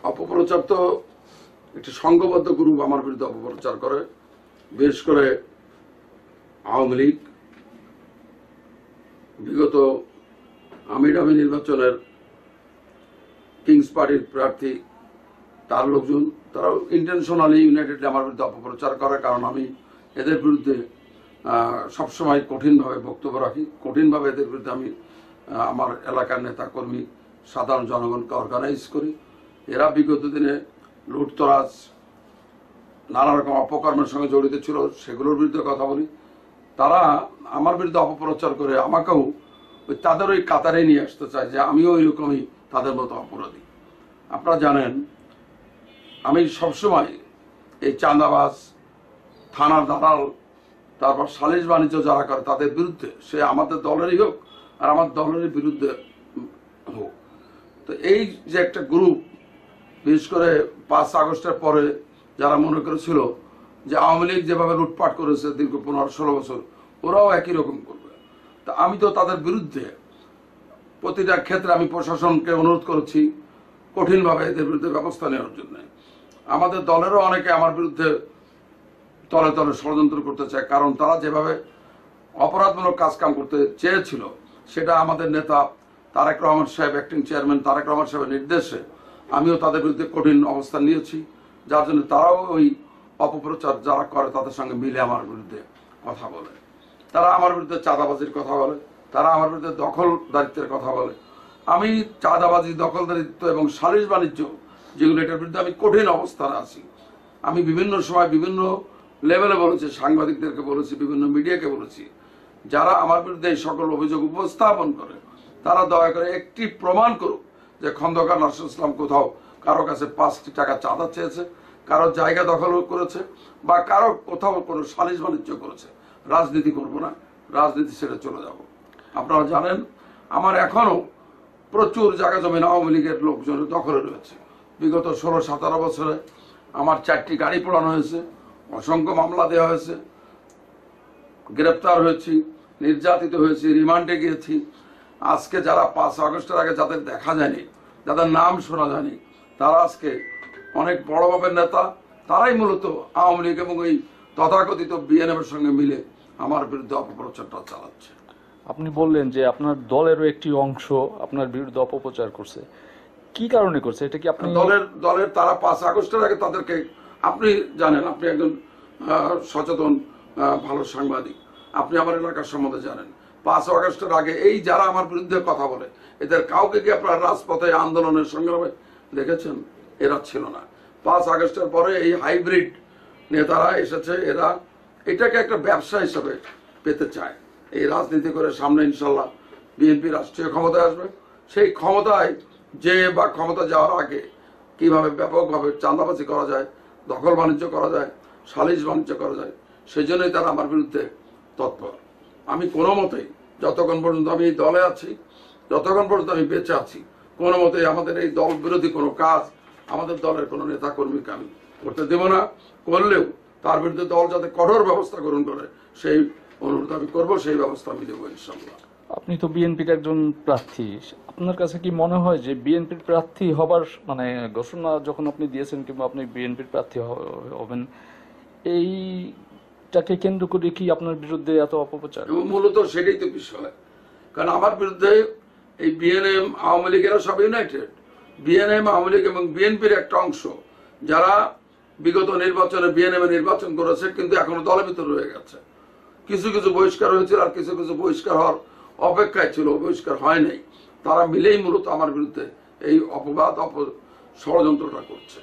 অপপ্রচার তো একটি সংঘবদ্ধ গ্রুপ আমার বিরুদ্ধে অপপ্রচার করে। বিশেষ করে আওয়ামী লীগ বিগত আমিরামি নির্বাচনের কিংস পার্টির প্রার্থী তার লোকজন তারাও ইন্টেনশনালি ইউনাইটেডলি আমার বিরুদ্ধে অপপ্রচার করে। কারণ আমি এদের বিরুদ্ধে সবসময় কঠিনভাবে বক্তব্য রাখি, কঠিনভাবে এদের বিরুদ্ধে আমি আমার এলাকার নেতা কর্মী সাধারণ জনগণকে অর্গানাইজ করি। এরা বিগত দিনে লুটতরাজ নানা রকম অপকর্মের সঙ্গে জড়িত ছিল, সেগুলোর বিরুদ্ধে কথা বলি। তারা আমার বিরুদ্ধে অপপ্রচার করে আমাকেও তাদের ওই কাতারে নিয়ে আসতে চায় যে আমিও এরকমই তাদের মতো অপরাধী। আপনারা জানেন আমি সবসময় এই চাঁদাবাজ, থানার দালাল, তারপর সালিশ বাণিজ্য যারা করে তাদের বিরুদ্ধে, সে আমাদের দলেরই হোক আর আমার দলের বিরুদ্ধে হোক। তো এই যে একটা গ্রুপ, বিশেষ করে 5 আগস্টের পরে যারা মনে করেছিল যে আওয়ামী লীগ যেভাবে লুটপাট করেছে দীর্ঘ 15-16 বছর, ওরাও একই রকম করবে। তা আমি তো তাদের বিরুদ্ধে প্রতিটা ক্ষেত্রে আমি প্রশাসনকে অনুরোধ করেছি কঠিনভাবে এদের বিরুদ্ধে ব্যবস্থা নেওয়ার জন্য। আমাদের দলেরও অনেকে আমার বিরুদ্ধে তলে তলে ষড়যন্ত্র করতে চায়, কারণ তারা যেভাবে অপরাধমূলক কাজকাম করতে চেয়েছিল সেটা আমাদের নেতা তারেক রহমান সাহেব, অ্যাক্টিং চেয়ারম্যান তারেক রহমান সাহেবের নির্দেশে আমিও তাদের বিরুদ্ধে কঠিন অবস্থান নিয়েছি। যার জন্য তারাও ওই অপপ্রচার যারা করে তাদের সঙ্গে মিলে আমার বিরুদ্ধে কথা বলে। তারা আমার বিরুদ্ধে চাঁদাবাজির কথা বলে, তারা আমার বিরুদ্ধে দখলদারিত্বের কথা বলে। আমি চাঁদাবাজি, দখলদারিত্ব এবং সালিশ বাণিজ্য যেগুলো, এটার বিরুদ্ধে আমি কঠিন অবস্থানে আছি। আমি বিভিন্ন সময় বিভিন্ন লেভেলে বলেছি, সাংবাদিকদেরকে বলেছি, বিভিন্ন মিডিয়াকে বলেছি, যারা আমার বিরুদ্ধে এই সকল অভিযোগ উপস্থাপন করে তারা দয়া করে একটি প্রমাণ করুক যে খন্দকার নাসিরুল ইসলাম কোথাও কারো কাছে 5 টাকা চাঁদা চেয়েছে, কারো জায়গা দখল করেছে, বা কারো কোথাও কোনো সালিশ বাণিজ্য করেছে। রাজনীতি করব না, রাজনীতি ছেড়ে চলে যাব। আপনারা জানেন আমার এখনো প্রচুর জায়গা জমিন আওয়ামী লীগের লোকজনের দখলে রয়েছে। বিগত 16-17 বছরে আমার 4টি গাড়ি পোড়ানো হয়েছে, অসংখ্য মামলা দেওয়া হয়েছে, গ্রেপ্তার হয়েছি, নির্যাতিত হয়েছি, রিমান্ডে গিয়েছি। আজকে যারা 5 আগস্টের আগে যাদের দেখা যায়নি, যাদের নাম শোনা যায়নি, তারা আজকে অনেক বড় মাপের নেতা, তারাই মূলত আওয়ামী লীগ এবং এই তথাকথিত বিএনএফের সঙ্গে মিলে আমার বিরুদ্ধে অপপ্রচারটা চালাচ্ছে। আপনি বললেন যে আপনার দলেরও একটি অংশ আপনার বিরুদ্ধে অপপ্রচার করছে, কি কারণে করছে? এটা কি আপনি দলের তারা 5 আগস্টের আগে তাদেরকে, আপনি জানেন, আপনি একজন সচেতন ভালো সাংবাদিক, আপনি আমার এলাকার সম্বন্ধে জানেন। 5 আগস্টের আগে এই যারা আমার বিরুদ্ধে কথা বলে, এদের কাউকে কি আপনার রাজপথে আন্দোলনের সংগ্রামে দেখেছেন? এরা ছিল না। 5 আগস্টের পরে এই হাইব্রিড নেতারা এসেছে, এরা এটাকে একটা ব্যবসা হিসাবে পেতে চায়। এই রাজনীতি করে সামনে ইনশাল্লাহ বিএনপি রাষ্ট্রীয় ক্ষমতায় আসবে। সেই ক্ষমতায় যে বা ক্ষমতা যাওয়ার আগে কিভাবে ব্যাপকভাবে চাঁদাবাজি করা যায়, দখল বাণিজ্য করা যায়, সালিশ বাণিজ্য করা যায়, সেই জন্যই তারা আমার বিরুদ্ধে তৎপর। আমি কোনো মতেই, যতক্ষণ পর্যন্ত আমি এই দলে আছি, যতক্ষণ পর্যন্ত আমি বেঁচে আছি, কোনো মতেই আমাদের এই দল বিরোধী কোনো কাজ আমাদের দলের কোনো নেতা কর্মীকে আমি করতে দেব না। করলেও তার বিরুদ্ধে দল যাতে কঠোর ব্যবস্থা গ্রহণ করে সেই অনুরোধ আমি করবো, সেই ব্যবস্থা আমি দেবো ইনশাল্লাহ। আপনি তো বিএনপির একজন প্রার্থী, আপনার কাছে কি মনে হয় যে বিএনপির প্রার্থী হবার মানে ঘোষণা যখন আপনি দিয়েছেন কিংবা আপনি বিএনপির প্রার্থী হবেন, এইটাকে কেন্দ্র করে কি আপনার বিরুদ্ধে এত অপপ্রচার? মূলত সেটাই তো বিষয়। কারণ আমার বিরুদ্ধে এই বিএনএম, আওয়ামী লীগেরা সব ইউনাইটেড। বিএনএম, আওয়ামী লীগ এবং বিএনপির একটা অংশ যারা বিগত নির্বাচনে বিএনএম নির্বাচন করেছে কিন্তু এখনো দলের ভিতরে রয়ে গেছে। কিছু কিছু বহিষ্কার হয়েছিল আর কিছু কিছু বহিষ্কার হওয়ার অপেক্ষায় ছিল, বহিষ্কার হয় নাই। তারা মিলেই মূলত আমার বিরুদ্ধে এই অপবাদ, ষড়যন্ত্রটা করছে।